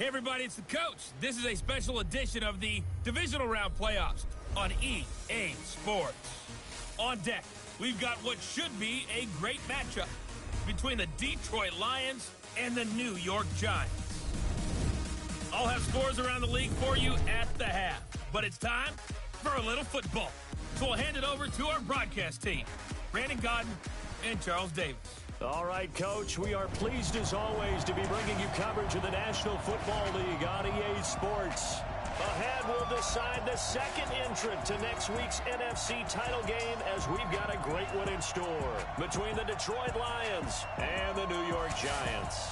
Hey everybody, it's the coach. This is a special edition of the Divisional Round Playoffs on EA Sports. On deck, we've got what should be a great matchup between the Detroit Lions and the New York Giants. I'll have scores around the league for you at the half, but it's time for a little football. So we'll hand it over to our broadcast team, Brandon Godden and Charles Davis. All right, Coach, we are pleased as always to be bringing you coverage of the National Football League on EA Sports. Ahead, we'll decide the second entrant to next week's NFC title game as we've got a great one in store between the Detroit Lions and the New York Giants.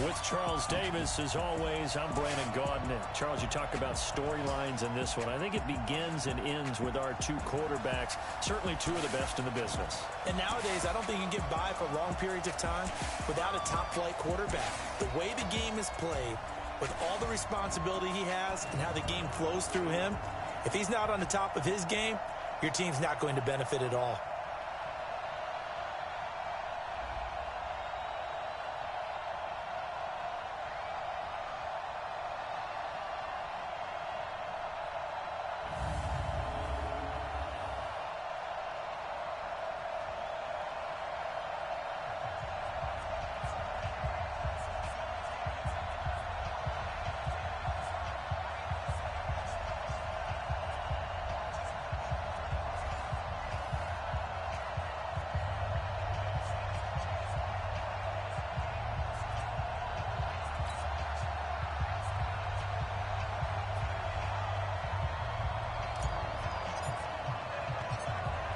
With Charles Davis, as always, I'm Brandon Godden. Charles, you talk about storylines in this one. I think it begins and ends with our two quarterbacks, certainly two of the best in the business. And nowadays, I don't think you can get by for long periods of time without a top-flight quarterback. The way the game is played, with all the responsibility he has and how the game flows through him, if he's not on the top of his game, your team's not going to benefit at all.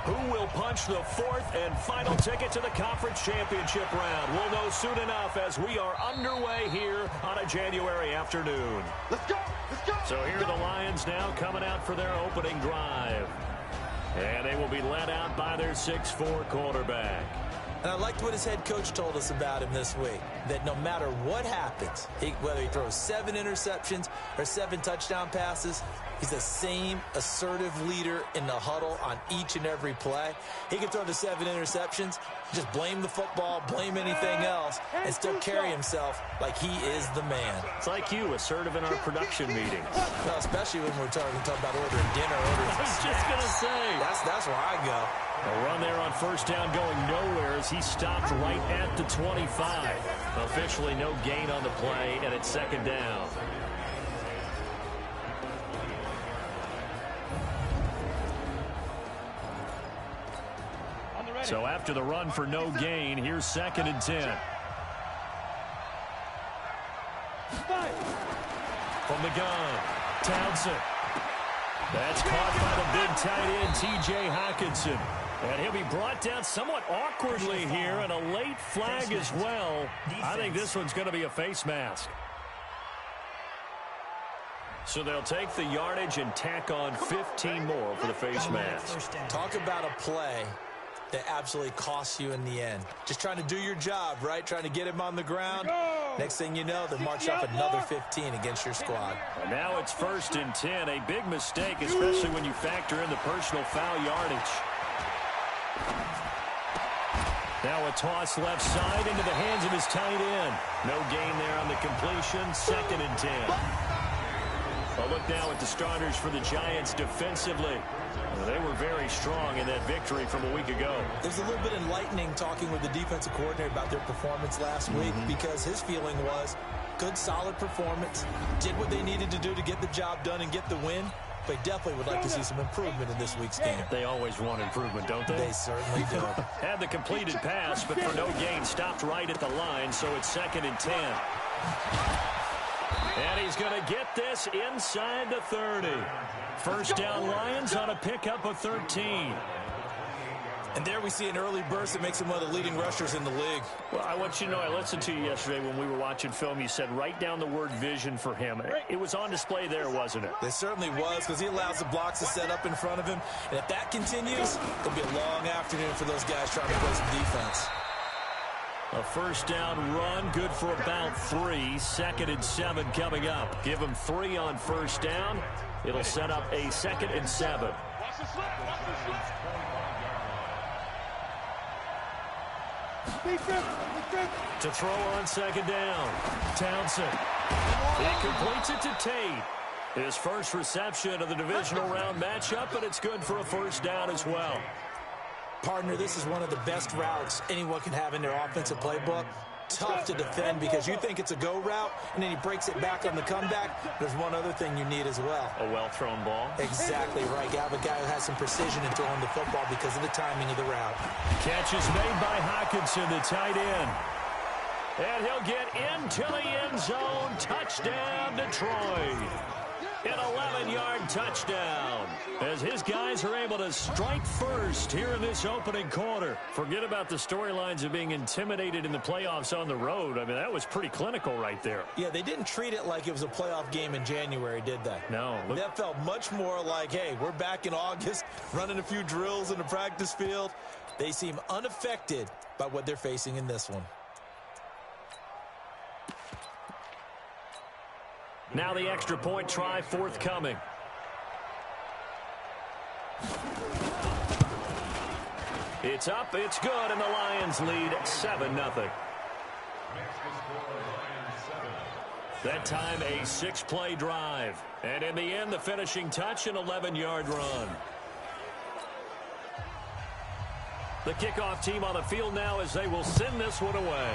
Who will punch the fourth and final ticket to the conference championship round? We'll know soon enough as we are underway here on a January afternoon. Let's go! Let's go! So here are the Lions now coming out for their opening drive. And they will be led out by their 6'4" quarterback. And I liked what his head coach told us about him this week, that no matter what happens, whether he throws 7 interceptions or 7 touchdown passes, he's the same assertive leader in the huddle on each and every play. He can throw the 7 interceptions, just blame the football, blame anything else, and still carry himself like he is the man. It's like you, assertive in our production meetings. Well, especially when we're talking about ordering dinner, ordering I was just going to say. That's where I go. A run there on first down going nowhere as he stopped right at the 25. Officially no gain on the play, and it's second down. So after the run for no gain, here's 2nd and 10. From the gun, Townsend. That's caught by the big tight end, T.J. Hockenson. And he'll be brought down somewhat awkwardly here, and a late flag as well. I think this one's going to be a face mask. So they'll take the yardage and tack on 15 more for the face mask. Talk about a play that absolutely costs you in the end. Just trying to do your job, right? Trying to get him on the ground. Next thing you know, they march off another 15 against your squad. And now it's 1st and 10. A big mistake, especially when you factor in the personal foul yardage. Now a toss left side into the hands of his tight end. No gain there on the completion. 2nd and 10. A look now at the starters for the Giants defensively. They were very strong in that victory from a week ago. It was a little bit enlightening talking with the defensive coordinator about their performance last week because his feeling was good, solid performance, did what they needed to do to get the job done and get the win. They definitely would like to see some improvement in this week's game. They always want improvement, don't they? They certainly do. Had the completed pass, but for no gain, stopped right at the line, so it's 2nd and 10. And he's going to get this inside the 30. First down Lions on a pickup of 13. And there we see an early burst that makes him one of the leading rushers in the league. Well, I want you to know, I listened to you yesterday when we were watching film. You said write down the word vision for him. It was on display there, wasn't it? It certainly was, because he allows the blocks to set up in front of him. And if that continues, it'll be a long afternoon for those guys trying to play some defense. A first down run, good for about 3. 2nd and 7 coming up. Give him 3 on first down. It'll set up a 2nd and 7. To throw on second down, Townsend. He completes it to Tate. His first reception of the divisional round matchup, and it's good for a first down as well. Partner, this is one of the best routes anyone can have in their offensive playbook. Tough to defend because you think it's a go route, and then he breaks it back on the comeback. There's one other thing you need as well. A well-thrown ball. Exactly right. You have a guy who has some precision in throwing the football because of the timing of the route. Catch is made by Hockenson, the tight end. And he'll get into the end zone. Touchdown, Detroit. An 11-yard touchdown as his guys are able to strike first here in this opening quarter. Forget about the storylines of being intimidated in the playoffs on the road. I mean, that was pretty clinical right there. Yeah, they didn't treat it like it was a playoff game in January, did they? No. That felt much more like, hey, we're back in August, running a few drills in the practice field. They seem unaffected by what they're facing in this one. Now the extra point try forthcoming. It's up, it's good, and the Lions lead 7-0. That time a 6-play drive. And in the end, the finishing touch, an 11-yard run. The kickoff team on the field now as they will send this one away.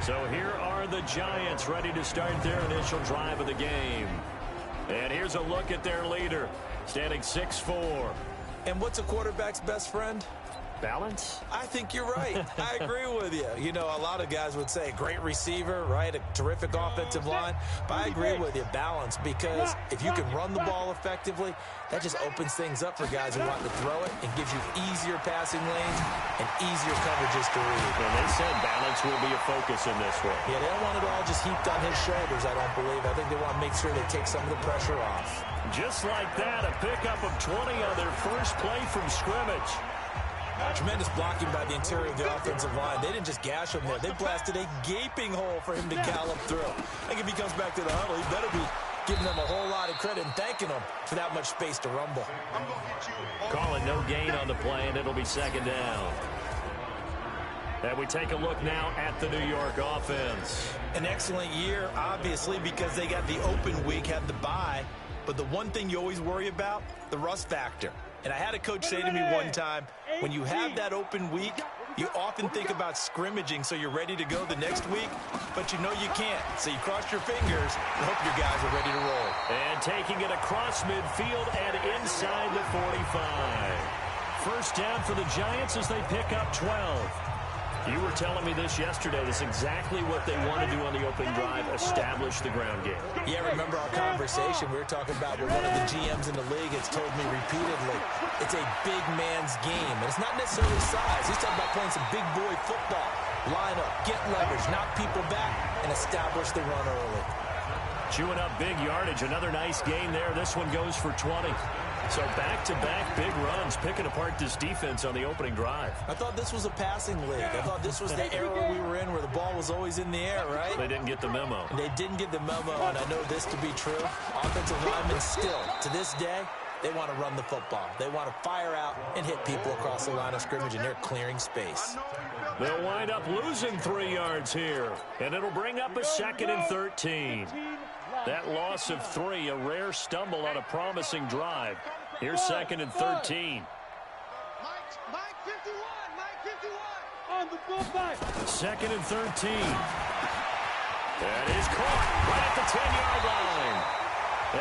So here are the Giants ready to start their initial drive of the game. And here's a look at their leader, standing 6'4". And what's a quarterback's best friend? Balance? I think you're right. I agree with you. You know, a lot of guys would say great receiver, right? A terrific offensive line. But I agree with you, balance, because if you can run the ball effectively, that just opens things up for guys who want to throw it and gives you easier passing lanes and easier coverages to read. And they said balance will be a focus in this one. Yeah, they don't want it all just heaped on his shoulders, I don't believe. I think they want to make sure they take some of the pressure off. Just like that, a pickup of 20 on their first play from scrimmage. Tremendous blocking by the interior of the offensive line. They didn't just gash him there. They blasted a gaping hole for him to gallop through. I think if he comes back to the huddle, he better be giving them a whole lot of credit and thanking them for that much space to rumble. Calling no gain on the play, and it'll be second down. And we take a look now at the New York offense. An excellent year, obviously, because they got the open week, had the bye. But the one thing you always worry about, the rust factor. And I had a coach say to me one time, when you have that open week, you often think about scrimmaging so you're ready to go the next week, but you know you can't. So you cross your fingers and hope your guys are ready to roll. And taking it across midfield and inside the 45. First down for the Giants as they pick up 12. You were telling me this yesterday. This is exactly what they want to do on the opening drive, establish the ground game. Yeah, remember our conversation. We were talking about what one of the GMs in the league has told me repeatedly. It's a big man's game, and it's not necessarily size. He's talking about playing some big boy football. Line up, get leverage, knock people back, and establish the run early. Chewing up big yardage. Another nice gain there. This one goes for 20. So back-to-back big runs, picking apart this defense on the opening drive. I thought this was a passing league. I thought this was the era we were in where the ball was always in the air, right? They didn't get the memo. They didn't get the memo, and I know this to be true. Offensive linemen still, to this day, they want to run the football. They want to fire out and hit people across the line of scrimmage, and they're clearing space. They'll wind up losing 3 yards here, and it'll bring up a 2nd and 13. That loss of 3, a rare stumble on a promising drive. Here's 2nd and 13. Mike 51, Mike 51. On the fullback. 2nd and 13. That is caught right at the 10-yard line.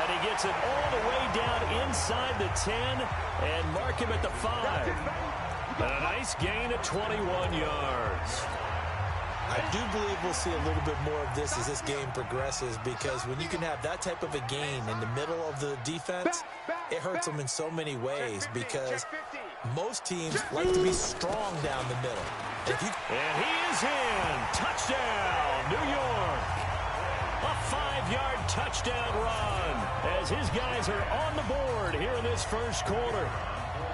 And he gets it all the way down inside the 10 and mark him at the 5. And a nice gain of 21 yards. I do believe we'll see a little bit more of this as this game progresses, because when you can have that type of a gain in the middle of the defense, it hurts them in so many ways, because most teams like to be strong down the middle. And he is in. Touchdown, New York. A 5-yard touchdown run as his guys are on the board here in this first quarter.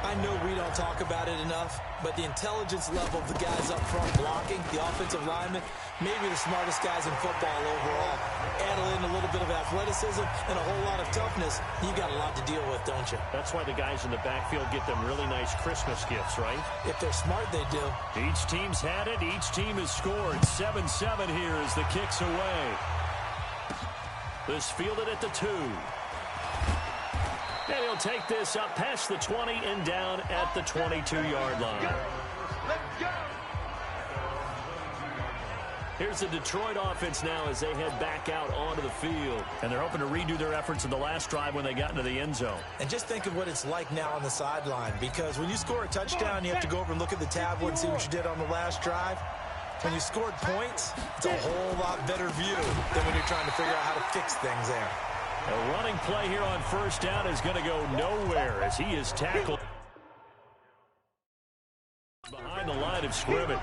I know we don't don't talk about it enough, but the intelligence level of the guys up front blocking, the offensive linemen, maybe the smartest guys in football overall. Add in a little bit of athleticism and a whole lot of toughness, you got a lot to deal with, don't you? That's why the guys in the backfield get them really nice Christmas gifts, right? If they're smart, they do. Each team's had it. Each team has scored. 7-7 here as the kick's away. This fielded at the 2. And he'll take this up past the 20 and down at the 22-yard line. Let's go. Here's the Detroit offense now as they head back out onto the field. And they're hoping to redo their efforts in the last drive when they got into the end zone. And just think of what it's like now on the sideline, because when you score a touchdown, you have to go over and look at the tablet and see what you did on the last drive. When you scored points, it's a whole lot better view than when you're trying to figure out how to fix things there. A running play here on first down is going to go nowhere as he is tackled behind the line of scrimmage.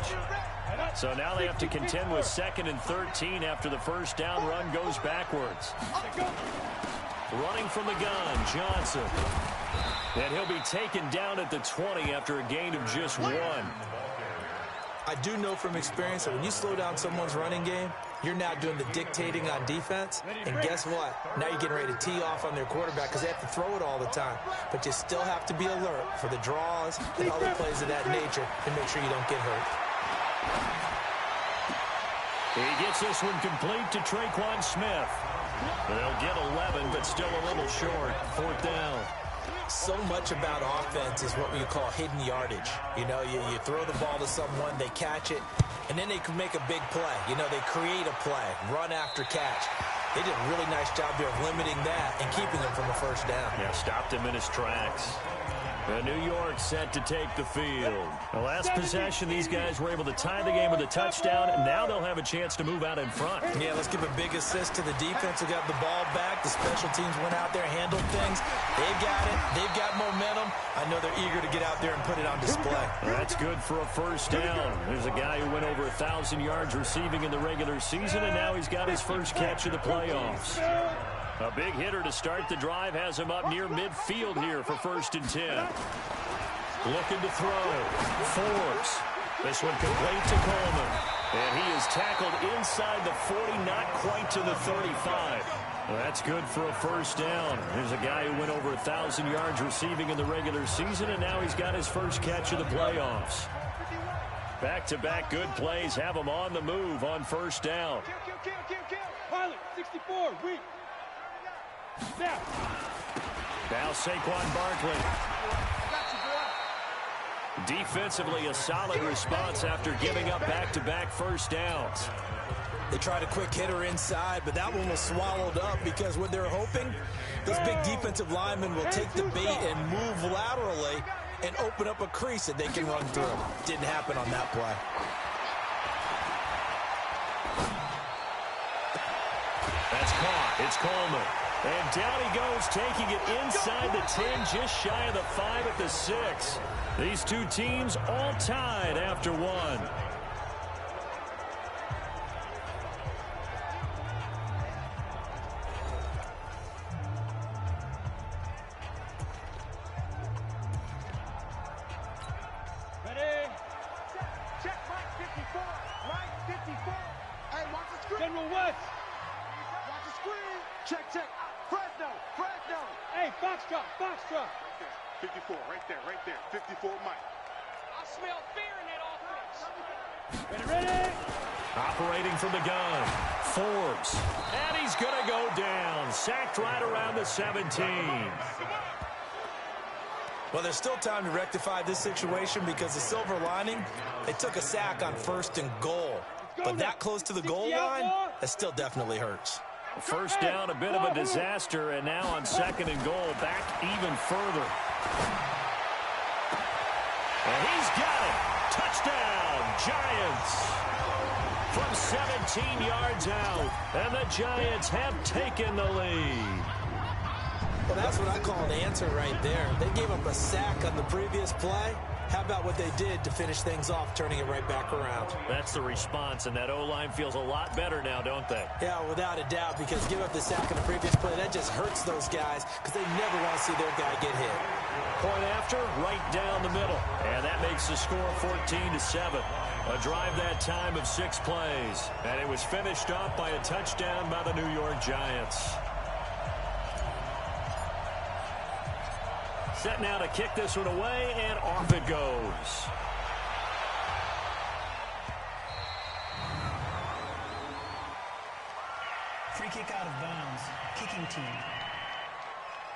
So now they have to contend with 2nd and 13 after the first down run goes backwards. Running from the gun, Johnson. And he'll be taken down at the 20 after a gain of just 1. I do know from experience that when you slow down someone's running game, you're now doing the dictating on defense. And guess what? Now you're getting ready to tee off on their quarterback because they have to throw it all the time. But you still have to be alert for the draws and other plays of that nature to make sure you don't get hurt. He gets this one complete to Traquan Smith. They'll get 11, but still a little short. 4th down. So much about offense is what we call hidden yardage. You know, you throw the ball to someone, they catch it, and then they can make a big play. You know, they create a play, run after catch. They did a really nice job there of limiting that and keeping him from a first down. Yeah, stopped him in his tracks. New York set to take the field. The last possession, these guys were able to tie the game with a touchdown, and now they'll have a chance to move out in front. Yeah, let's give a big assist to the defense who got the ball back. The special teams went out there, handled things. They've got it. They've got momentum. I know they're eager to get out there and put it on display. That's good for a first down. There's a guy who went over 1,000 yards receiving in the regular season, and now he's got his first catch of the playoffs. A big hitter to start the drive has him up near midfield here for 1st and 10. Looking to throw. Forbes. This one complete to Coleman. And he is tackled inside the 40, not quite to the 35. That's good for a first down. There's a guy who went over 1,000 yards receiving in the regular season, and now he's got his first catch of the playoffs. Back-to-back good plays have him on the move on first down. Kill. Pilot, 64, weak. Now Saquon Barkley. Defensively, a solid response after giving up back-to-back first downs. They tried a quick hitter inside, but that one was swallowed up because what they're hoping, those big defensive linemen will take the bait and move laterally and open up a crease that they can run through. Didn't happen on that play. That's caught. It's Coleman. And down he goes, taking it inside the 10, just shy of the 5 at the 6. These two teams all tied after 1. Ready? Check right 54. Right 54. Hey, watch the screen. General West. Watch the screen. Check. Fresno. Hey, Foxtrot. 54, right there. 54, Mike. I smell fear in that offense. Ready? Operating from the gun, Forbes. And he's going to go down. Sacked right around the 17. Well, there's still time to rectify this situation because the silver lining, they took a sack on 1st and goal. But that close to the goal line, that still definitely hurts. First down, a bit of a disaster, and now on 2nd and goal, back even further. And he's got it. Touchdown, Giants. From 17 yards out, and the Giants have taken the lead. Well, that's what I call an answer right there. They gave up a sack on the previous play. How about what they did to finish things off, turning it right back around? That's the response, and that O-line feels a lot better now, don't they? Yeah, without a doubt, because give up the sack on the previous play, that just hurts those guys because they never want to see their guy get hit. Point after, right down the middle. And that makes the score 14-7. A drive that time of 6 plays. And it was finished off by a touchdown by the New York Giants. Set now to kick this one away, and off it goes. Free kick out of bounds. Kicking team.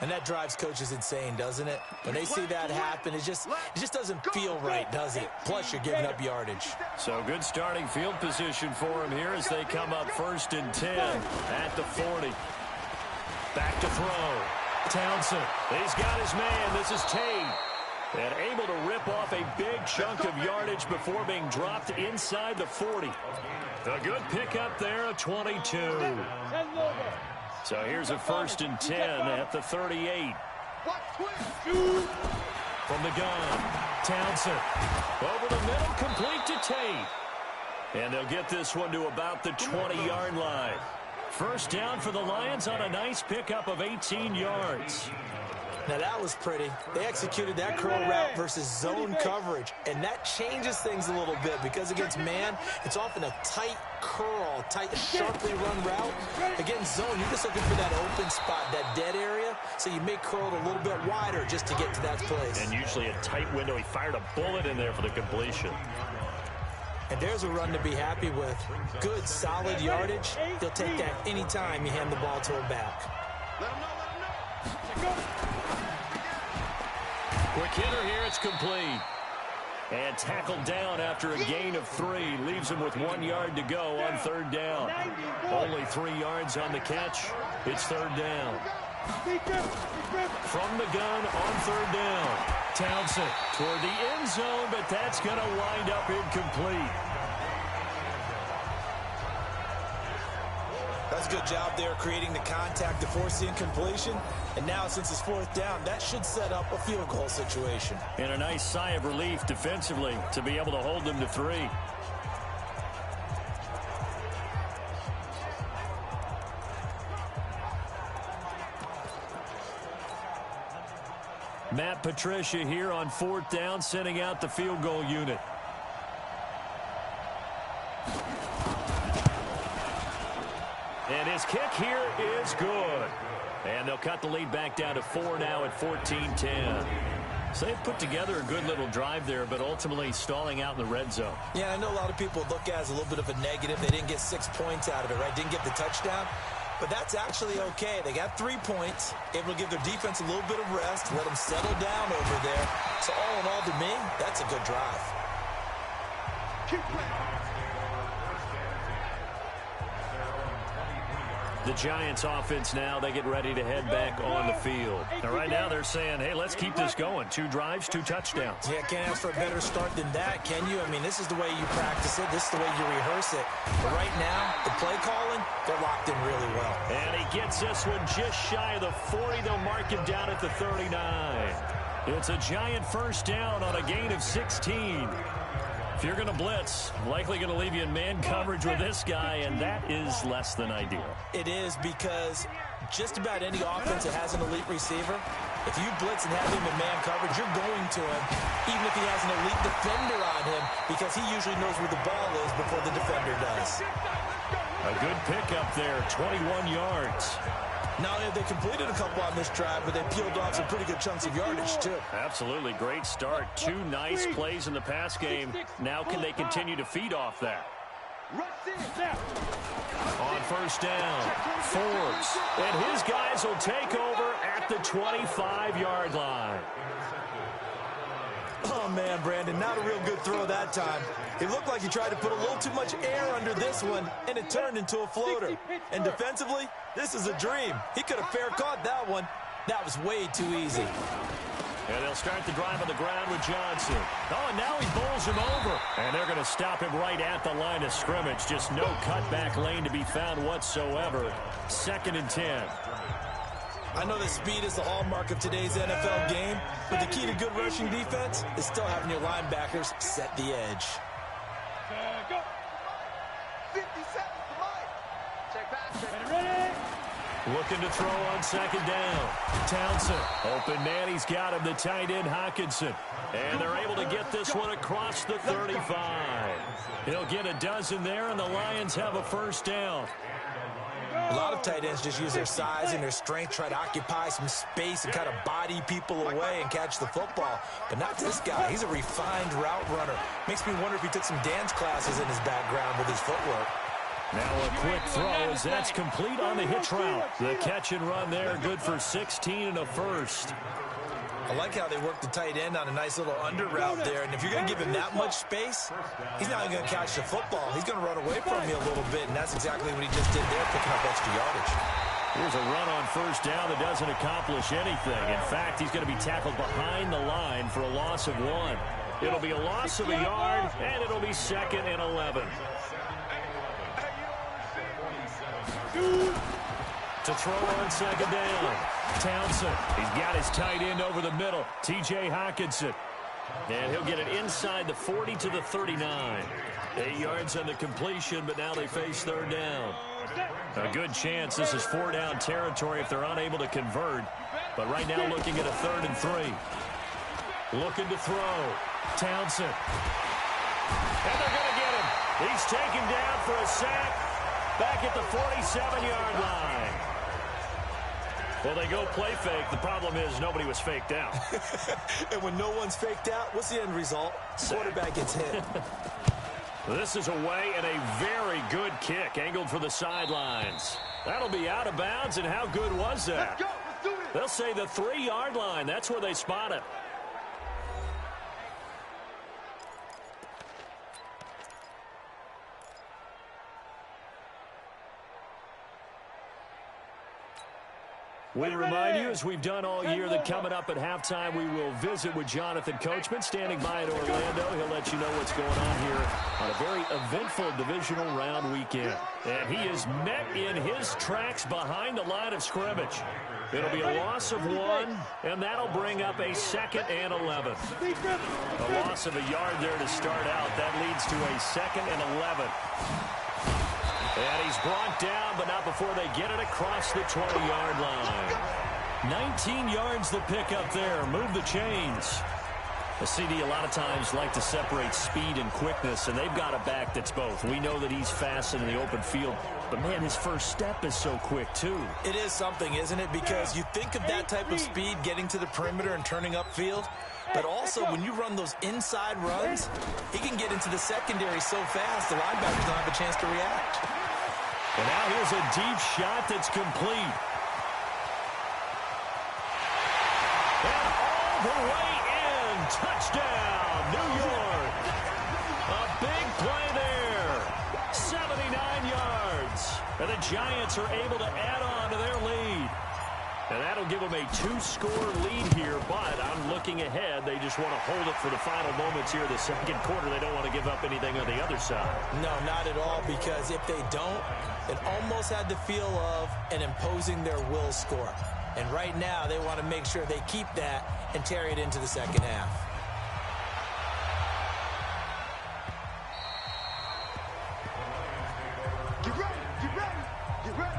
And that drives coaches insane, doesn't it? When they see that happen, it just doesn't feel right, does it? Plus, you're giving up yardage. So good starting field position for him here as they come up 1st and 10 at the 40. Back to throw. Townsend. He's got his man. This is Tate. And able to rip off a big chunk of yardage before being dropped inside the 40. A good pickup there, a 22. So here's a 1st and 10 at the 38. From the gun, Townsend. Over the middle, complete to Tate. And they'll get this one to about the 20-yard line. First down for the Lions on a nice pickup of 18 yards. Now that was pretty. They executed that curl route versus zone coverage, and that changes things a little bit because against man, it's often a tight curl, tight, sharply run route. Against zone, you're just looking for that open spot, that dead area, so you may curl it a little bit wider just to get to that place. And usually a tight window. He fired a bullet in there for the completion. And there's a run to be happy with. Good, solid yardage. He'll take that any time you hand the ball to him back. Quick hitter here, it's complete. And tackled down after a gain of 3. Leaves him with 1 yard to go on 3rd down. Only 3 yards on the catch. It's 3rd down. From the gun on 3rd down. Townsend toward the end zone, but that's going to wind up incomplete. That's a good job there creating the contact to force the incompletion. And now since it's 4th down, that should set up a field goal situation. And a nice sigh of relief defensively to be able to hold them to 3. Matt Patricia here on 4th down, sending out the field goal unit. And his kick here is good. And they'll cut the lead back down to 4 now at 14-10. So they've put together a good little drive there, but ultimately stalling out in the red zone. Yeah, I know a lot of people look at it as a little bit of a negative. They didn't get 6 points out of it, right? Didn't get the touchdown. But that's actually okay. They got 3 points, able to give their defense a little bit of rest, let them settle down over there. So all in all, to me, that's a good drive. Keep playing. The Giants offense now, they get ready to head back on the field. Now, right now they're saying, hey, let's keep this going. 2 drives, 2 touchdowns. Yeah, can't ask for a better start than that, can you? I mean, this is the way you practice it. This is the way you rehearse it. But right now, the play calling, they're locked in really well. And he gets this one just shy of the 40. They'll mark him down at the 39. It's a Giant first down on a gain of 16. If you're going to blitz, likely going to leave you in man coverage with this guy, and that is less than ideal. It is because just about any offense that has an elite receiver, if you blitz and have him in man coverage, you're going to him, even if he has an elite defender on him, because he usually knows where the ball is before the defender does. A good pickup there, 21 yards. Not only have they completed a couple on this drive, but they peeled off some pretty good chunks of yardage, too. Absolutely. Great start. 2 nice plays in the pass game. Now can they continue to feed off that? On first down, Forbes. And his guys will take over at the 25-yard line. Oh, man, Brandon, not a real good throw that time. It looked like he tried to put a little too much air under this one, and it turned into a floater. And defensively, this is a dream. He could have fair caught that one. That was way too easy. And they'll start the drive on the ground with Johnson. Oh, and now he bowls him over. And they're going to stop him right at the line of scrimmage. Just no cutback lane to be found whatsoever. 2nd and 10. I know that speed is the hallmark of today's NFL game, but the key to good rushing defense is still having your linebackers set the edge. Go. 50 seconds to life. Check back. Ready? Looking to throw on second down. Townsend. Open man. He's got him. The tight end, Hockenson. And they're able to get this one across the 35. He'll get a dozen there, and the Lions have a first down. A lot of tight ends just use their size and their strength, try to occupy some space and kind of body people away and catch the football. But not this guy. He's a refined route runner. Makes me wonder if he took some dance classes in his background with his footwork. Now a quick throw as that's complete on the hitch route. The catch and run there, good for 16 and a first. I like how they work the tight end on a nice little under route there. And if you're going to give him that much space, he's not even going to catch the football. He's going to run away from you a little bit, and that's exactly what he just did there, picking up extra yardage. Here's a run on first down that doesn't accomplish anything. In fact, he's going to be tackled behind the line for a loss of 1. It'll be a loss of a yard, and it'll be 2nd and 11. To throw on second down. Townsend. He's got his tight end over the middle. T.J. Hockenson. And he'll get it inside the 40 to the 39. 8 yards on the completion, but now they face third down. A good chance this is 4-down territory if they're unable to convert. But right now looking at a 3rd and 3. Looking to throw. Townsend. And they're going to get him. He's taken down for a sack back at the 47-yard line. Well, they go play fake. The problem is nobody was faked out. And when no one's faked out, what's the end result? Quarterback gets hit. This is away and a very good kick angled for the sidelines. That'll be out of bounds, and how good was that? Let's go. Let's do it. They'll say the 3-yard line. That's where they spot it. We remind you, as we've done all year, that coming up at halftime, we will visit with Jonathan Coachman, standing by in Orlando. He'll let you know what's going on here on a very eventful divisional round weekend. And he is met in his tracks behind the line of scrimmage. It'll be a loss of 1, and that'll bring up a 2nd and 11. A loss of a yard there to start out. That leads to a 2nd and 11. And he's brought down, but not before they get it across the 20-yard line. 19 yards the pick up there. Move the chains. The CD a lot of times like to separate speed and quickness, and they've got a back that's both. We know that he's fast in the open field, but, man, his first step is so quick, too. It is something, isn't it? Because you think of that type of speed getting to the perimeter and turning upfield, but also when you run those inside runs, he can get into the secondary so fast the linebackers don't have a chance to react. And now here's a deep shot that's complete. And all the way in. Touchdown, New York. A big play there. 79 yards. And the Giants are able to add on to their lead. And that'll give them a 2-score lead here, but I'm looking ahead. They just want to hold it for the final moments here of the second quarter. They don't want to give up anything on the other side. No, not at all, because if they don't, it almost had the feel of an imposing their will score. And right now, they want to make sure they keep that and carry it into the second half. Get ready. Get ready. Get ready.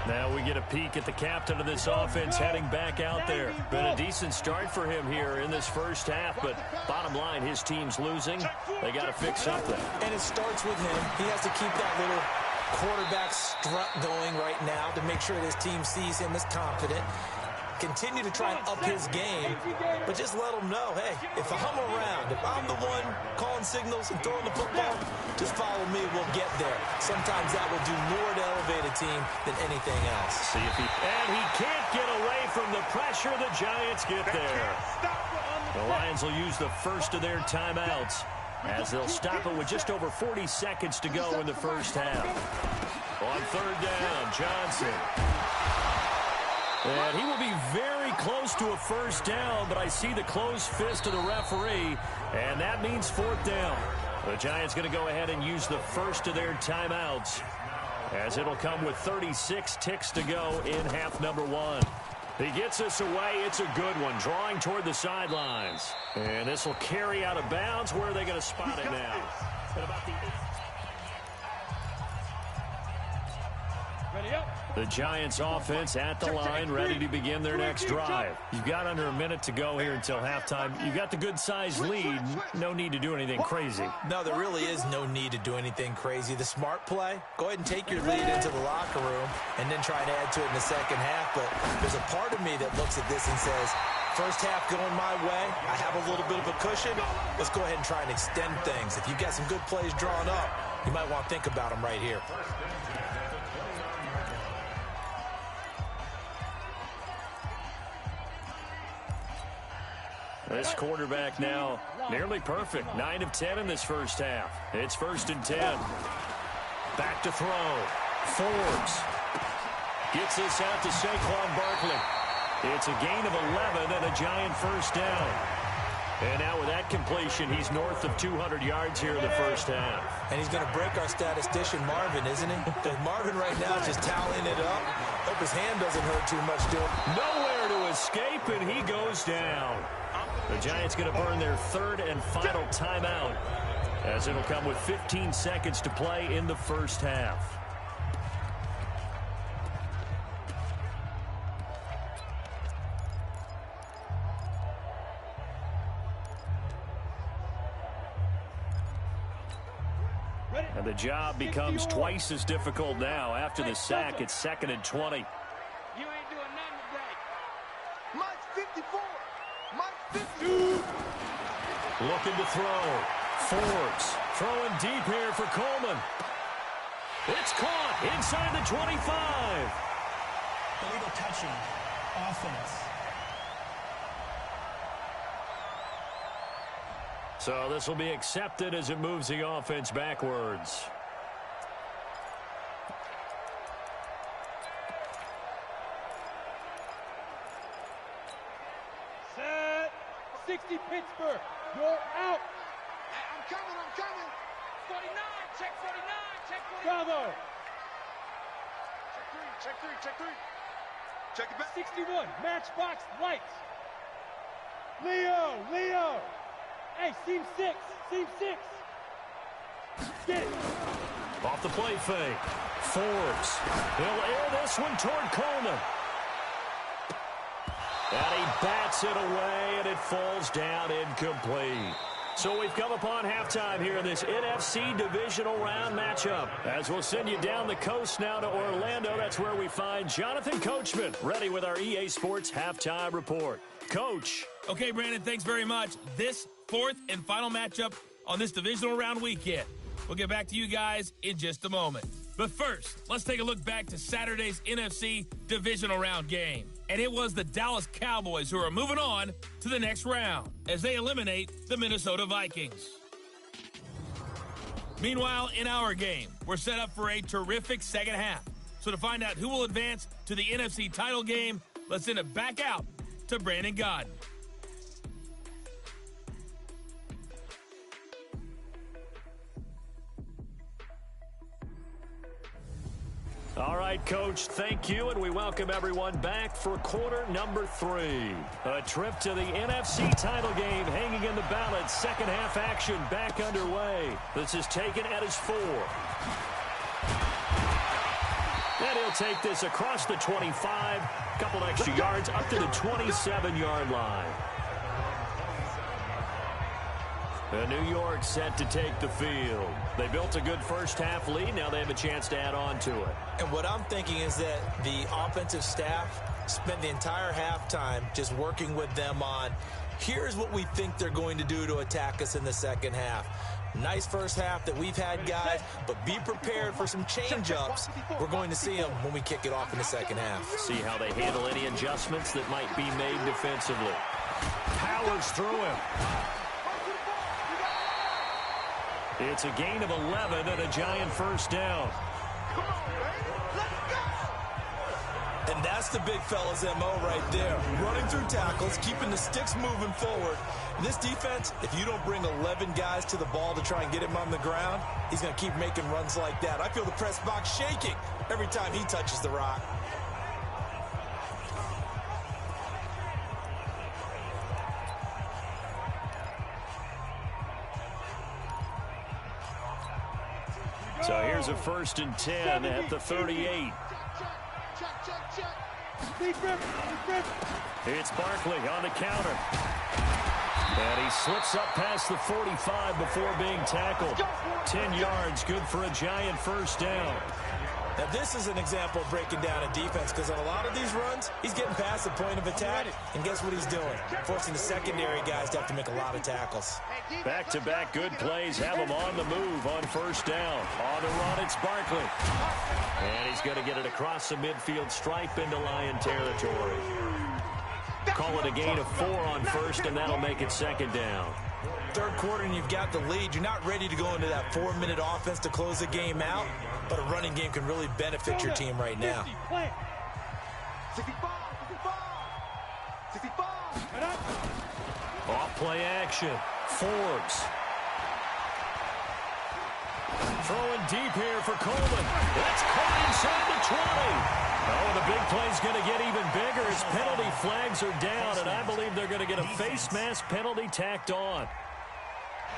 Now we get a peek at the captain of this offense heading back out there. Been a decent start for him here in this first half, but bottom line, his team's losing. They got to fix something. And it starts with him. He has to keep that little quarterback strut going right now to make sure his team sees him as confident. Continue to try and up his game, but just let him know, hey, if I'm around, if I'm the one calling signals and throwing the football, just follow me, we'll get there. Sometimes that will do more to elevate a team than anything else. See if and he can't get away from the pressure. The Giants get there. The Lions will use the first of their timeouts as they'll stop it with just over 40 seconds to go in the first half. On third down, Johnson. And he will be very close to a first down, but I see the closed fist of the referee, and that means 4th down. The Giants going to go ahead and use the first of their timeouts, as it'll come with 36 ticks to go in half number 1. He gets us away. It's a good one, drawing toward the sidelines. And this will carry out of bounds. Where are they going to spot it now? At about the 8. Ready up. The Giants offense at the line, ready to begin their next drive. You've got under a minute to go here until halftime. You've got the good-sized lead. No need to do anything crazy. No, there really is no need to do anything crazy. The smart play, go ahead and take your lead into the locker room and then try and add to it in the second half. But there's a part of me that looks at this and says, first half going my way, I have a little bit of a cushion. Let's go ahead and try and extend things. If you've got some good plays drawn up, you might want to think about them right here. This quarterback now nearly perfect. 9 of 10 in this first half. It's 1st and 10. Back to throw. Forbes gets this out to Saquon Barkley. It's a gain of 11 and a Giant first down. And now with that completion, he's north of 200 yards here in the first half. And he's going to break our statistician, Marvin, isn't he? Because Marvin right now is just toweling it up. Hope his hand doesn't hurt too much doing. Nowhere to escape, and he goes down. The Giants going to burn their third and final timeout, as it'll come with 15 seconds to play in the first half. And the job becomes twice as difficult now. After the sack, it's 2nd and 20. You ain't doing nothing today. Mike 54. Mike 52. Looking to throw. Forbes throwing deep here for Coleman. It's caught inside the 25. Illegal touching. Offense. So this will be accepted as it moves the offense backwards. Set. 60 Pittsburgh. You're out. I'm coming. 49, check 49, check 49. Bravo. Check three. Check it back. 61. Matchbox lights. Leo. Hey, seam 6. Get it. Off the play fake. Forbes. He'll air this one toward Coleman. And he bats it away, and it falls down incomplete. So we've come upon halftime here in this NFC Divisional Round matchup. As we'll send you down the coast now to Orlando, that's where we find Jonathan Coachman, ready with our EA Sports Halftime Report. Coach. Okay, Brandon, thanks very much. This fourth and final matchup on this Divisional Round weekend. We'll get back to you guys in just a moment. But first, let's take a look back to Saturday's NFC Divisional Round game. And it was the Dallas Cowboys who are moving on to the next round as they eliminate the Minnesota Vikings. Meanwhile, in our game, we're set up for a terrific second half. So to find out who will advance to the NFC title game, let's send it back out to Brandon Godden. All right, Coach, thank you, and we welcome everyone back for quarter number 3. A trip to the NFC title game hanging in the balance. Second half action back underway. This is taken at his 4. And he'll take this across the 25, a couple extra yards up to the 27-yard line. And New York set to take the field. They built a good first half lead. Now they have a chance to add on to it. And what I'm thinking is that the offensive staff spent the entire halftime just working with them on, here's what we think they're going to do to attack us in the second half. Nice first half that we've had, guys, but be prepared for some change-ups. We're going to see them when we kick it off in the second half. See how they handle any adjustments that might be made defensively. Powers through him. It's a gain of 11 and a Giant first down. And that's the big fella's MO right there. Running through tackles, keeping the sticks moving forward. This defense, if you don't bring 11 guys to the ball to try and get him on the ground, he's going to keep making runs like that. I feel the press box shaking every time he touches the rock. So here's a 1st and 10 at the 38. It's Barkley on the counter. And he slips up past the 45 before being tackled. 10 yards, good for a Giant first down. Now, this is an example of breaking down a defense, because on a lot of these runs, he's getting past the point of attack, and guess what he's doing? Forcing the secondary guys to have to make a lot of tackles. Back-to-back good plays have him on the move on first down. On the run, it's Barkley. And he's going to get it across the midfield stripe into Lion territory. Call it a gain of 4 on first, and that'll make it second down. Third quarter, and you've got the lead. You're not ready to go into that 4-minute offense to close the game out, but a running game can really benefit your team right now. 65. Off play action. Forbes. Throwing deep here for Coleman. That's caught inside the 20. Oh, the big play's going to get even bigger as penalty flags are down, and I believe they're going to get a face mask penalty tacked on.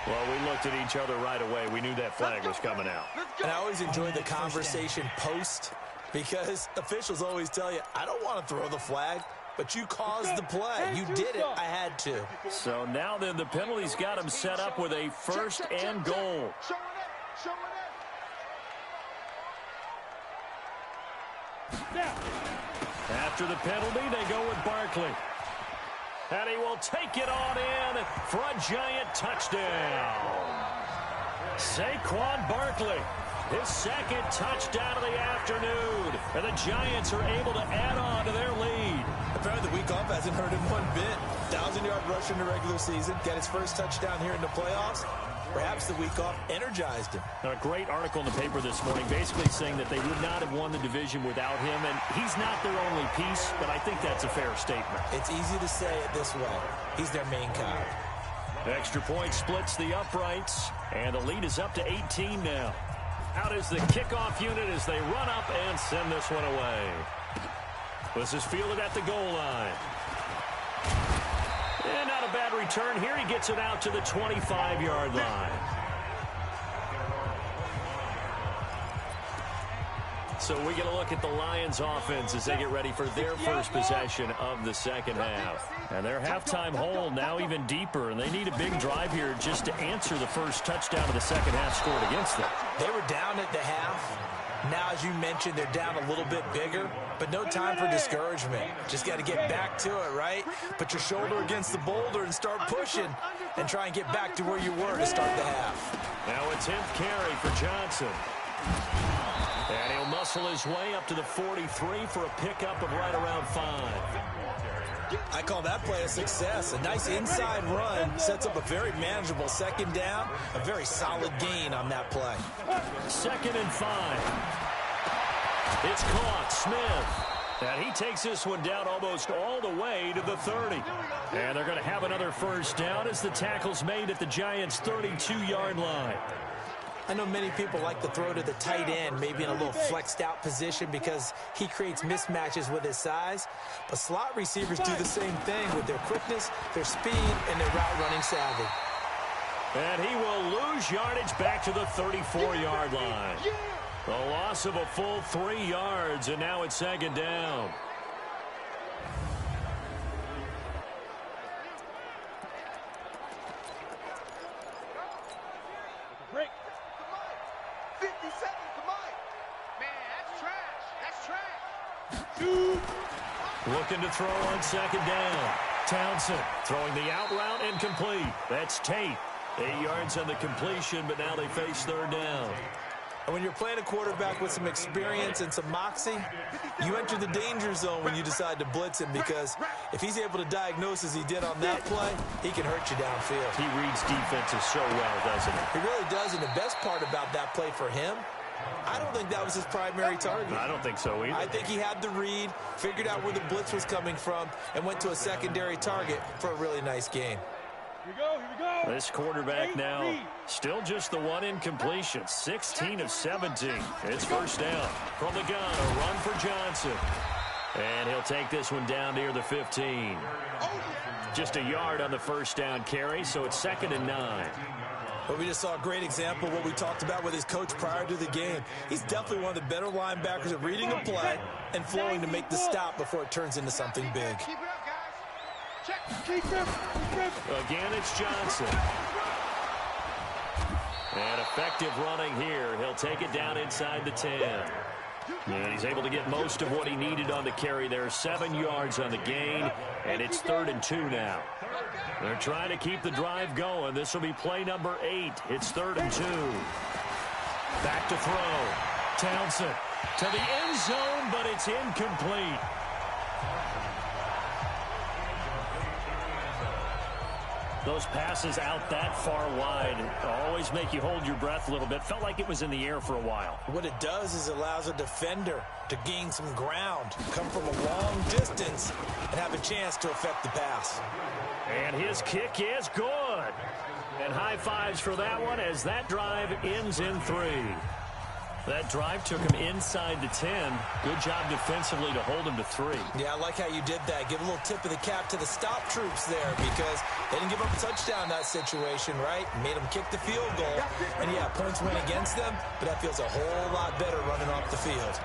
Well, we looked at each other right away. We knew that flag was coming out. And I always enjoy the conversation post, because officials always tell you, I don't want to throw the flag, but you caused the play. You did it. I had to. So now then the penalty's got him set up with a first and goal. After the penalty, they go with Barkley. And he will take it on in for a Giant touchdown. Saquon Barkley, his second touchdown of the afternoon. And the Giants are able to add on to their lead. Apparently the week off hasn't hurt him one bit. 1,000-yard rush in the regular season. Got his first touchdown here in the playoffs. Perhaps the week off energized him. A great article in the paper this morning basically saying that they would not have won the division without him, and he's not their only piece, but I think that's a fair statement. It's easy to say it this way. He's their main guy. Extra point splits the uprights, and the lead is up to 18 now. Out is the kickoff unit as they run up and send this one away. This is fielded at the goal line. And not a bad return here. He gets it out to the 25-yard line. So we get a look at the Lions offense as they get ready for their first possession of the second half. And their halftime hole now even deeper, and they need a big drive here just to answer the first touchdown of the second half scored against them. They were down at the half. Now, as you mentioned, they're down a little bit bigger, but no time for discouragement. Just got to get back to it, right? Put your shoulder against the boulder and start pushing and try and get back to where you were to start the half. Now a 10th carry for Johnson. And he'll muscle his way up to the 43 for a pickup of right around 5. I call that play a success. A nice inside run sets up a very manageable second down. A very solid gain on that play. 2nd and 5. It's caught. Smith. And he takes this one down almost all the way to the 30. And they're going to have another first down as the tackle's made at the Giants' 32-yard line. I know many people like to throw to the tight end, maybe in a little flexed out position because he creates mismatches with his size. But slot receivers do the same thing with their quickness, their speed, and their route running savvy. And he will lose yardage back to the 34-yard line. The loss of a full 3 yards, and now it's second down. Looking to throw on second down. Townsend throwing the out route and complete. That's Tate. 8 yards on the completion, but now they face third down. And when you're playing a quarterback with some experience and some moxie, you enter the danger zone when you decide to blitz him, because if he's able to diagnose as he did on that play, he can hurt you downfield. He reads defenses so well, doesn't he? He really does, and the best part about that play for him, I don't think that was his primary target. I don't think so either. I think he had the read, figured out where the blitz was coming from, and went to a secondary target for a really nice gain. Here we go. This quarterback now still just the one incompletion. 16 of 17. It's first down. From the gun, a run for Johnson. And he'll take this one down near the 15. Just a yard on the first down carry, so it's 2nd and 9. But we just saw a great example of what we talked about with his coach prior to the game. He's definitely one of the better linebackers at reading a play, and flowing to make the stop before it turns into something big. Keep it up, guys. Check. Keep grip. Again, it's Johnson. And effective running here. He'll take it down inside the 10. And he's able to get most of what he needed on the carry there. 7 yards on the gain, and it's 3rd and 2 now. They're trying to keep the drive going. This will be play number 8. It's 3rd and 2. Back to throw. Townsend to the end zone, but it's incomplete. Those passes out that far wide always make you hold your breath a little bit. Felt like it was in the air for a while. What it does is it allows a defender to gain some ground, come from a long distance, and have a chance to affect the pass. And his kick is good. And high fives for that one as that drive ends in 3. That drive took him inside the 10. Good job defensively to hold him to 3. Yeah, I like how you did that. Give a little tip of the cap to the stop troops there because they didn't give up a touchdown in that situation, right? Made them kick the field goal. And, yeah, points went against them, but that feels a whole lot better running off the field.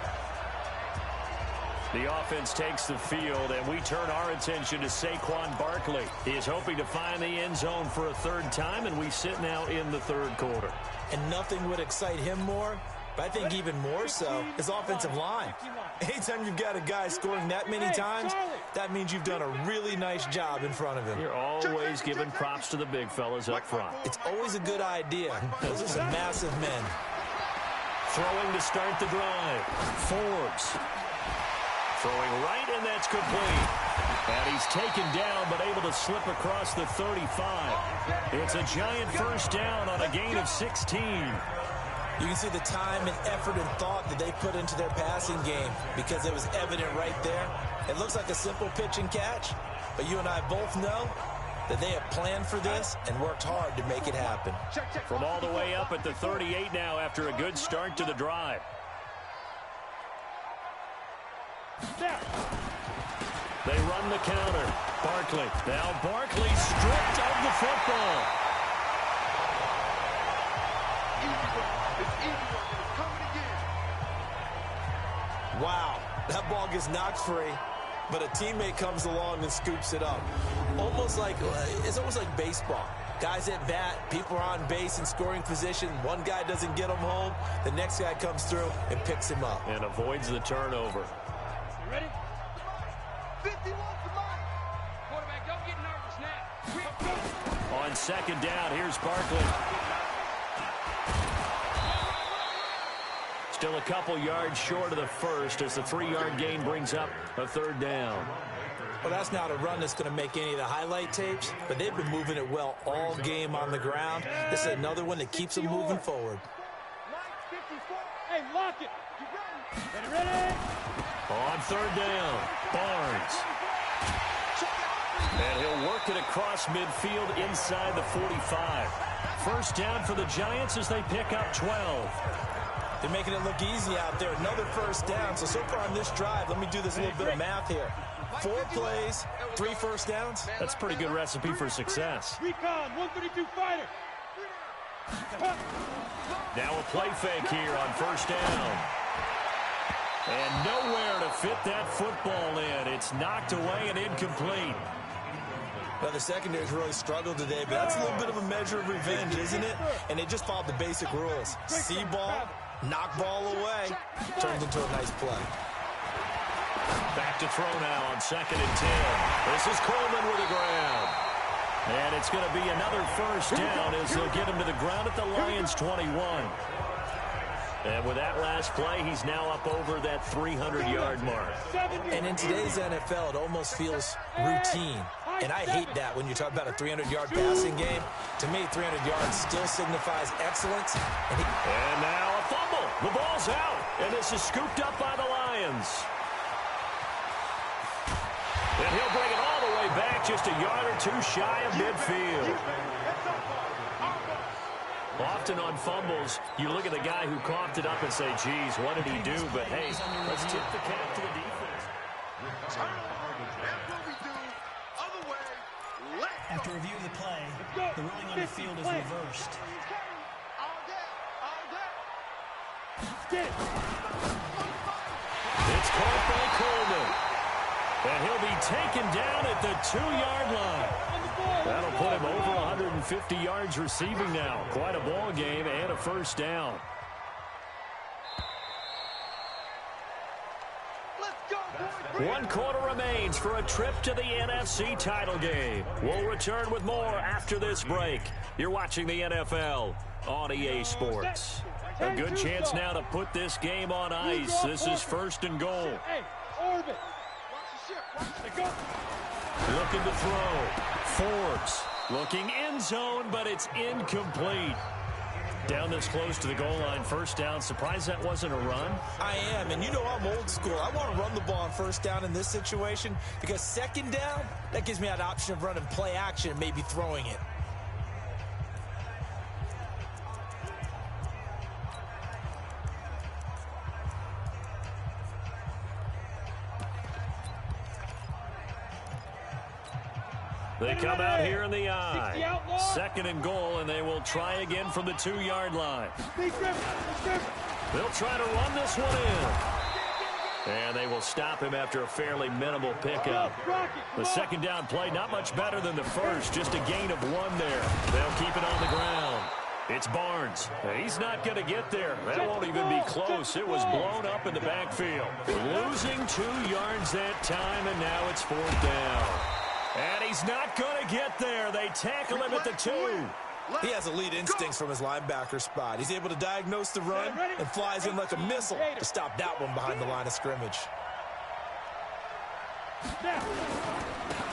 The offense takes the field, and we turn our attention to Saquon Barkley. He is hoping to find the end zone for a 3rd time, and we sit now in the 3rd quarter. And nothing would excite him more, but I think even more so, his offensive line. Anytime you've got a guy scoring that many times, that means you've done a really nice job in front of him. You're always giving props to the big fellas up front. It's always a good idea. Those are some massive men. Throwing to start the drive. Forbes. Throwing right, and that's complete. And he's taken down, but able to slip across the 35. It's a giant first down on a gain of 16. You can see the time and effort and thought that they put into their passing game because it was evident right there. It looks like a simple pitch and catch, but you and I both know that they have planned for this and worked hard to make it happen. From all the way up at the 38 now after a good start to the drive. They run the counter. Barkley. Now Barkley stripped of the football. Wow, that ball gets knocked free, but a teammate comes along and scoops it up. It's almost like baseball. Guys at bat, people are on base in scoring position. One guy doesn't get him home. The next guy comes through and picks him up. And avoids the turnover. You ready? 51 for Mike. Quarterback, don't get nervous now. On 2nd down, here's Barkley. Still a couple yards short of the first as the 3-yard gain brings up a 3rd down. Well, that's not a run that's going to make any of the highlight tapes, but they've been moving it well all game on the ground. This is another one that keeps them moving forward. Hey, lock it. Ready? On 3rd down, Barnes. And he'll work it across midfield inside the 45. First down for the Giants as they pick up 12. They're making it look easy out there. Another first down. So far on this drive, let me do this little bit of math here. 4 plays, 3 first downs. That's a pretty good recipe for success. Recon, 132 fighter. Now a play fake here on first down. And nowhere to fit that football in. It's knocked away and incomplete. Well, the secondary's really struggled today, but that's a little bit of a measure of revenge, isn't it? And they just followed the basic rules. See ball, knock ball away, turns into a nice play. Back to throw now on 2nd and 10. This is Coleman with the ground. And it's going to be another first down as they'll get him to the ground at the Lions' 21. And with that last play, he's now up over that 300-yard mark. And in today's NFL, it almost feels routine. And I hate that when you talk about a 300-yard passing game. To me, 300 yards still signifies excellence. And now a fumble. The ball's out. And this is scooped up by the Lions. And he'll bring it all the way back just a yard or 2 shy of midfield. Often on fumbles, you look at the guy who coughed it up and say, geez, what did he do? But, hey, let's tip the cap to the defense. That's what we do. Other way, After review of the play, the ruling on the field is reversed. It's caught by Coleman. And he'll be taken down at the 2-yard line. That'll put him over 150 yards receiving now. Quite a ball game and a first down. One quarter remains for a trip to the NFC title game. We'll return with more after this break. You're watching the NFL on EA Sports. A good chance now to put this game on ice. This is 1st and goal. Looking to throw. Forbes looking end zone, but it's incomplete. Down this close to the goal line, first down. Surprised that wasn't a run? I am, and you know I'm old school. I want to run the ball on first down in this situation because second down, that gives me that option of running play action and maybe throwing it. They come out here in the eye. 2nd and goal, and they will try again from the 2-yard line. They'll try to run this one in. And they will stop him after a fairly minimal pickup. The 2nd down play, not much better than the first, just a gain of 1 there. They'll keep it on the ground. It's Barnes. He's not going to get there. That won't even be close. It was blown up in the backfield. Losing 2 yards that time, and now it's 4th down. And he's not going to get there. They tackle him at the 2. He has elite instincts from his linebacker spot. He's able to diagnose the run and flies in like a missile to stop that one behind the line of scrimmage.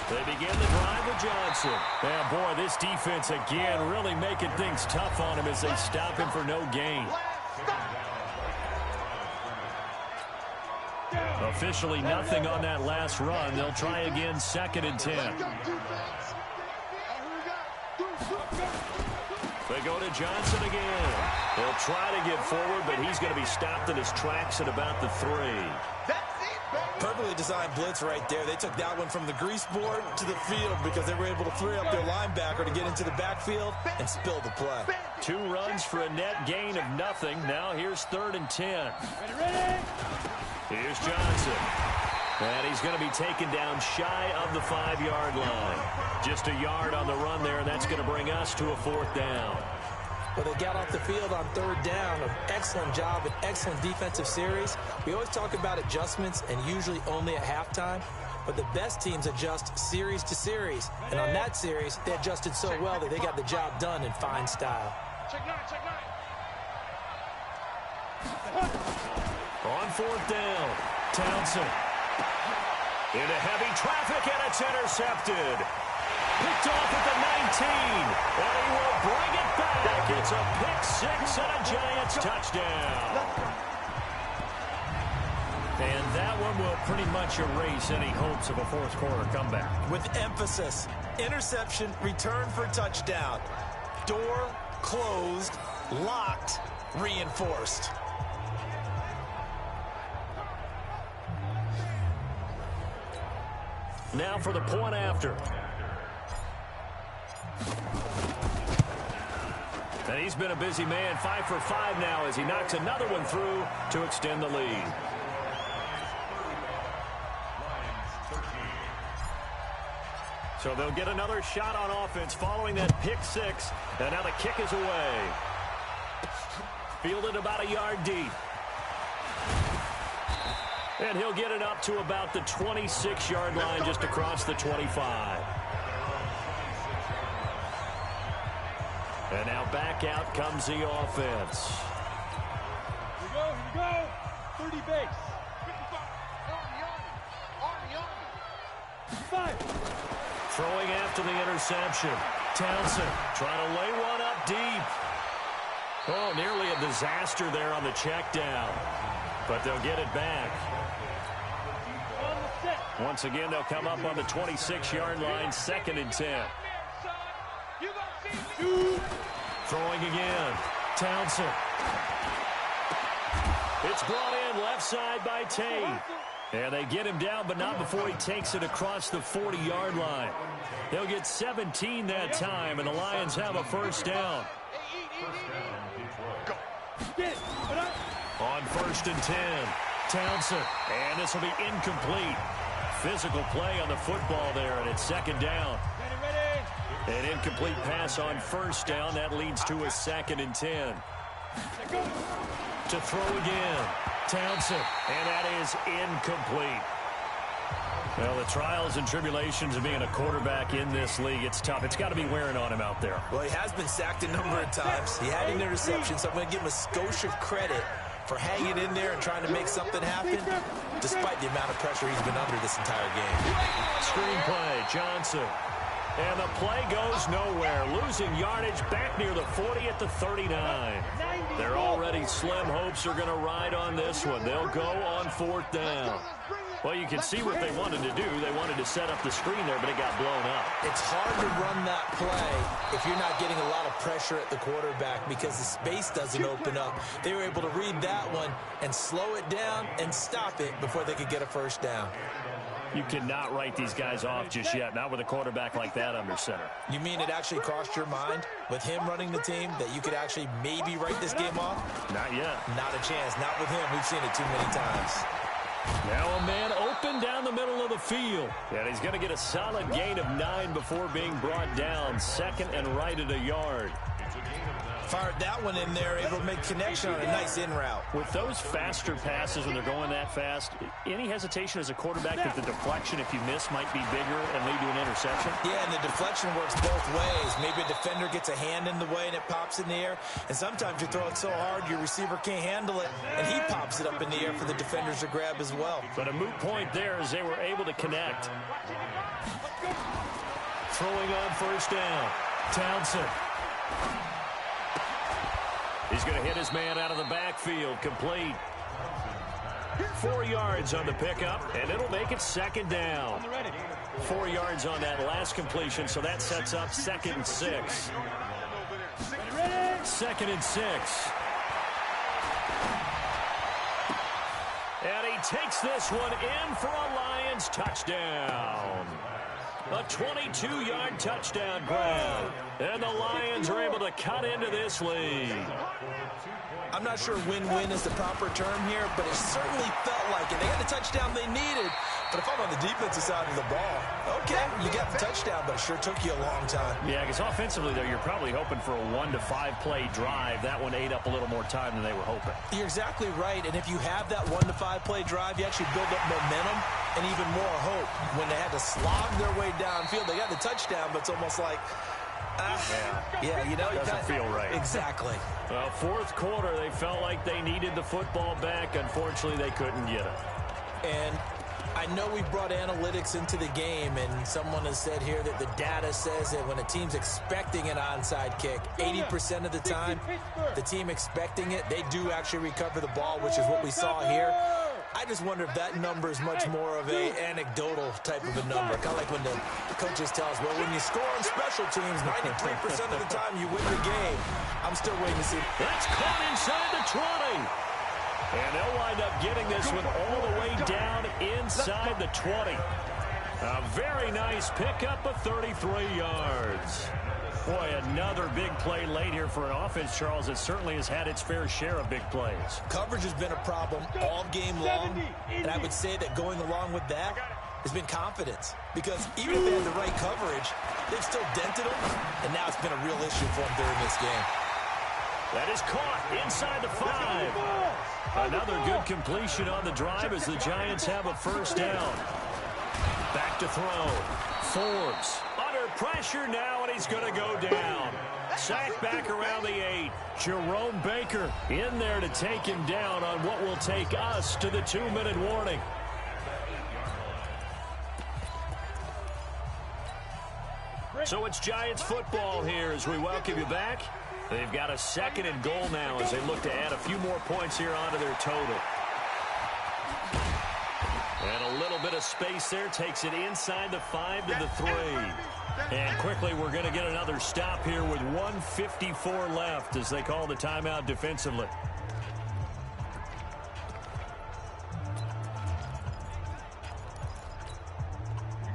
They begin the drive with Johnson. And boy, this defense again really making things tough on him as they stop him for no gain. Officially nothing on that last run. They'll try again, 2nd and 10. They go to Johnson again. They'll try to get forward, but he's going to be stopped in his tracks at about the 3. Perfectly designed blitz right there. They took that one from the grease board to the field because they were able to free up their linebacker to get into the backfield and spill the play. 2 runs for a net gain of nothing. Now here's 3rd and 10. Here's Johnson. And he's going to be taken down shy of the 5-yard line. Just a yard on the run there, and that's going to bring us to a 4th down. Well, they got off the field on 3rd down. An excellent job, an excellent defensive series. We always talk about adjustments and usually only at halftime. But the best teams adjust series to series. And on that series, they adjusted so well that they got the job done in fine style. Check 9, check 9. On 4th down, Townsend. Into heavy traffic, and it's intercepted. Picked off at the 19, and he will bring it back. It's a pick-6 and a Giants touchdown. And that one will pretty much erase any hopes of a fourth-quarter comeback. With emphasis, interception, return for touchdown. Door closed, locked, reinforced. Now for the point after. And he's been a busy man, 5 for 5 now as he knocks another one through to extend the lead. So they'll get another shot on offense following that pick-6. And now the kick is away. Fielded about a yard deep. And he'll get it up to about the 26-yard line just across the 25. And now back out comes the offense. Here we go. 30 base. 5. Throwing after the interception. Townsend trying to lay one up deep. Oh, nearly a disaster there on the check down. But they'll get it back. Once again, they'll come up on the 26-yard line, 2nd and 10. Throwing again. Townsend. It's brought in left side by Tate. And they get him down, but not before he takes it across the 40-yard line. They'll get 17 that time, and the Lions have a first down. On 1st and 10, Townsend, and this will be incomplete. Physical play on the football there, and it's second down. An incomplete pass on first down. That leads to a 2nd and 10. To throw again. Townsend, and that is incomplete. Well, the trials and tribulations of being a quarterback in this league, it's tough. It's got to be wearing on him out there. Well, he has been sacked a number of times. He had an interception, so I'm going to give him a skosh of credit for hanging in there and trying to make something happen, despite the amount of pressure he's been under this entire game. Screenplay, Johnson. And the play goes nowhere. Losing yardage back near the 40 at the 39. Their already slim hopes are going to ride on this one. They'll go on 4th down. Well, you can see what they wanted to do. They wanted to set up the screen there, but it got blown up. It's hard to run that play if you're not getting a lot of pressure at the quarterback because the space doesn't open up. They were able to read that one and slow it down and stop it before they could get a first down. You cannot write these guys off just yet, not with a quarterback like that under center. You mean it actually crossed your mind with him running the team that you could actually maybe write this game off? Not yet. Not a chance. Not with him. We've seen it too many times. Now a man open down the middle of the field. And he's going to get a solid gain of 9 before being brought down. 2nd and right at a yard. Fired that one in there, able to make connection on a nice in route. With those faster passes when they're going that fast, any hesitation as a quarterback that the deflection, if you miss, might be bigger and lead to an interception? Yeah, and the deflection works both ways. Maybe a defender gets a hand in the way and it pops in the air. And sometimes you throw it so hard your receiver can't handle it, and he pops it up in the air for the defenders to grab as well. But a moot point there as they were able to connect. Throwing on 1st down. Townsend. He's going to hit his man out of the backfield. Complete. 4 yards on the pickup, and it'll make it 2nd down. 4 yards on that last completion, so that sets up 2nd and 6. 2nd and 6. And he takes this one in for a Lions touchdown. A 22-yard touchdown grab. And the Lions are able to cut into this lead. I'm not sure win-win is the proper term here, but it certainly felt like it. They got the touchdown they needed. But if I'm on the defensive side of the ball, okay, you got the touchdown, but it sure took you a long time. Yeah, because offensively, though, you're probably hoping for a 1 to 5 play drive. That one ate up a little more time than they were hoping. You're exactly right, and if you have that 1 to 5 play drive, you actually build up momentum and even more hope. When they had to slog their way downfield, they got the touchdown, but it's almost like, yeah, you know, it doesn't feel right. Exactly. Well, 4th quarter, they felt like they needed the football back. Unfortunately, they couldn't get it. And I know we brought analytics into the game, and someone has said here that the data says that when a team's expecting an onside kick, 80% of the time, the team expecting it, they do actually recover the ball, which is what we saw here. I just wonder if that number is much more of a anecdotal type of a number. Kind of like when the coaches tell us, well, when you score on special teams, 93% of the time you win the game. I'm still waiting to see. That's caught inside the 20. And they'll wind up getting this one all the way down inside the 20. A very nice pickup of 33 yards. Boy, another big play late here for an offense, Charles, that certainly has had its fair share of big plays. Coverage has been a problem all game long, and I would say that going along with that has been confidence. Because even if they had the right coverage, they've still dented them, and now it's been a real issue for them during this game. That is caught inside the 5. Another good completion on the drive as the Giants have a first down. Back to throw. Forbes under pressure now, and he's going to go down. Sacked back around the 8. Jerome Baker in there to take him down on what will take us to the 2-minute warning. So it's Giants football here as we welcome you back. They've got a 2nd and goal now as they look to add a few more points here onto their total. And a little bit of space there takes it inside the 5 to the 3. And quickly we're going to get another stop here with 1:54 left as they call the timeout defensively.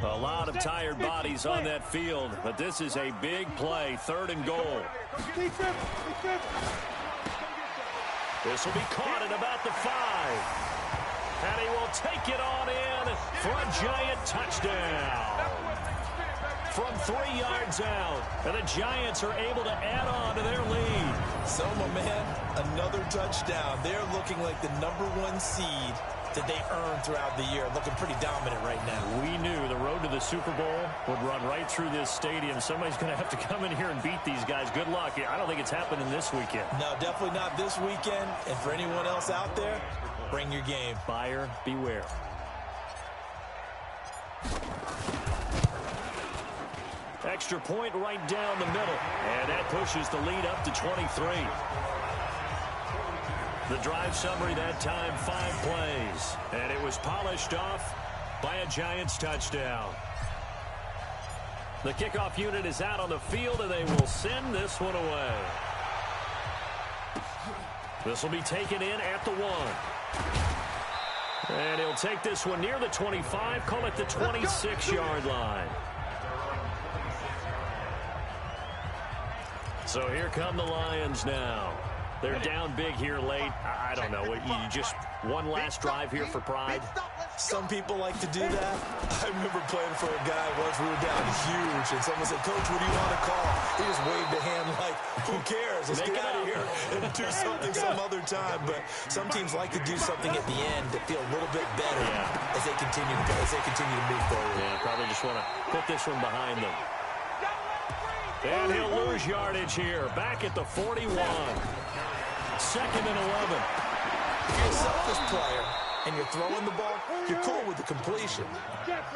A lot of tired bodies on that field, but this is a big play, 3rd and goal. This will be caught at about the 5. And he will take it on in for a giant touchdown. From 3 yards out, and the Giants are able to add on to their lead. So, my man, another touchdown. They're looking like the #1 seed that they earned throughout the year. Looking pretty dominant right now. We knew the road to the Super Bowl would run right through this stadium. Somebody's going to have to come in here and beat these guys. Good luck. I don't think it's happening this weekend. No, definitely not this weekend. And for anyone else out there, bring your game. Buyer beware. Extra point right down the middle. And that pushes the lead up to 23. The drive summary that time, 5 plays. And it was polished off by a Giants touchdown. The kickoff unit is out on the field, and they will send this one away. This will be taken in at the 1. And he'll take this one near the 25, call it the 26-yard line. So here come the Lions now. They're down big here late. I don't know. You just one last drive here for pride? Some people like to do that. I remember playing for a guy once. We were down huge, and someone said, "Coach, what do you want to call?" He just waved a hand like, who cares? Let's get out of here and do something some other time. But some teams like to do something at the end to feel a little bit better as they continue to move forward. Yeah, probably just want to put this one behind them. And he'll lose yardage here. Back at the 41. 2nd and 11. If you're a selfish player and you're throwing the ball, you're cool with the completion.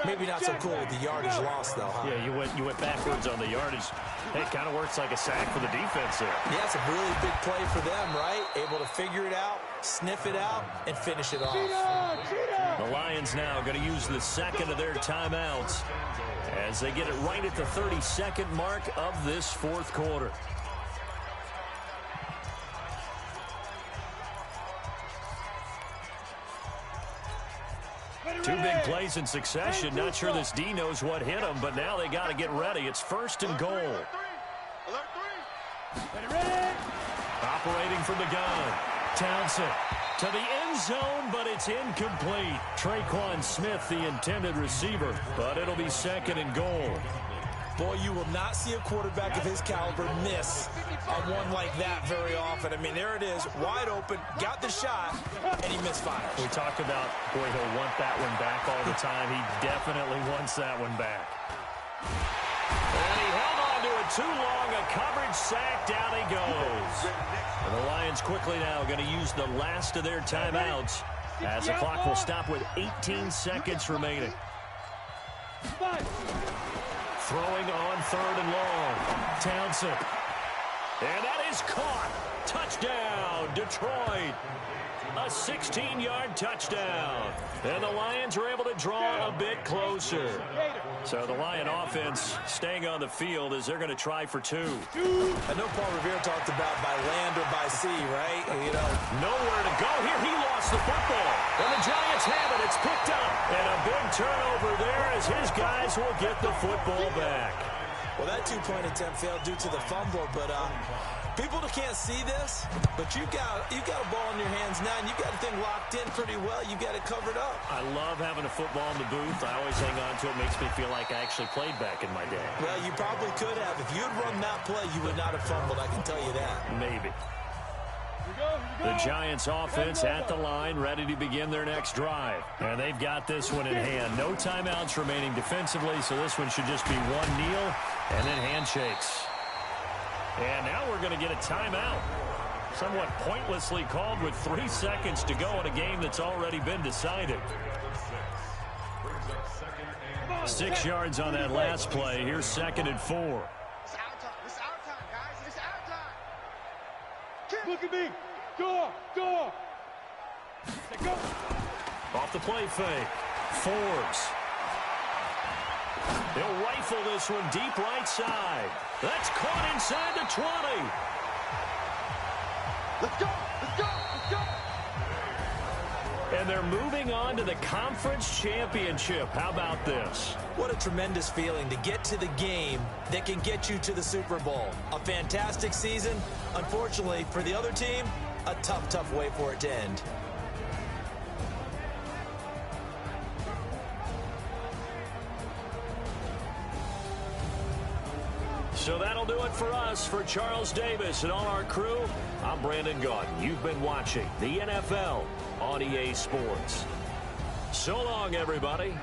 Maybe not so cool with the yardage loss, though, huh? Yeah, you went backwards on the yardage. It kind of works like a sack for the defense there. Yeah, it's a really big play for them, right? Able to figure it out, sniff it out, and finish it off. The Lions now going to use the 2nd of their timeouts as they get it right at the 32nd mark of this 4th quarter. Two big plays in succession. Not sure this D knows what hit him, but now they got to get ready. It's 1st and goal. Operating from the gun. Townsend to the end zone, but it's incomplete. Traquan Smith, the intended receiver, but it'll be 2nd and goal. Boy, you will not see a quarterback of his caliber miss on one like that very often. I mean, there it is, wide open, got the shot, and he misfires. We talked about, boy, he'll want that one back all the time. He definitely wants that one back. And he held on to it too long. A coverage sack. Down he goes. And the Lions quickly now going to use the last of their timeouts as the clock will stop with 18 seconds remaining. Throwing on 3rd and long. Townsend. And that is caught. Touchdown, Detroit. A 16-yard touchdown. And the Lions are able to draw a bit closer. So the Lion offense staying on the field as they're going to try for 2. I know Paul Revere talked about by land or by sea, right? You know, nowhere to go here. He lost the football. And the Giants have it. It's picked up. And a big turnover there as his guys will get the football back. Well, that 2-point attempt failed due to the fumble, but people can't see this, but you got a ball in your hands now, and you got the thing locked in pretty well. You got it covered up. I love having a football in the booth. I always hang on to it. Makes me feel like I actually played back in my day. Well, you probably could have. If you'd run that play, you would not have fumbled. I can tell you that. Maybe. The Giants offense at the line, ready to begin their next drive. And they've got this one in hand. No timeouts remaining defensively, so this one should just be one kneel and then handshakes. And now we're going to get a timeout. Somewhat pointlessly called with 3 seconds to go in a game that's already been decided. 6 yards on that last play. Here's 2nd and 4. It's our time. It's our time, guys. It's our time. Look at me. Go. Go. Off the play fake. Forbes. He'll rifle this one deep right side. That's caught inside the 20. Let's go. And they're moving on to the conference championship. How about this? What a tremendous feeling to get to the game that can get you to the Super Bowl. A fantastic season. Unfortunately, for the other team, a tough way for it to end. So that'll do it for us. For Charles Davis and all our crew, I'm Brandon Gaudin. You've been watching the NFL on EA Sports. So long, everybody.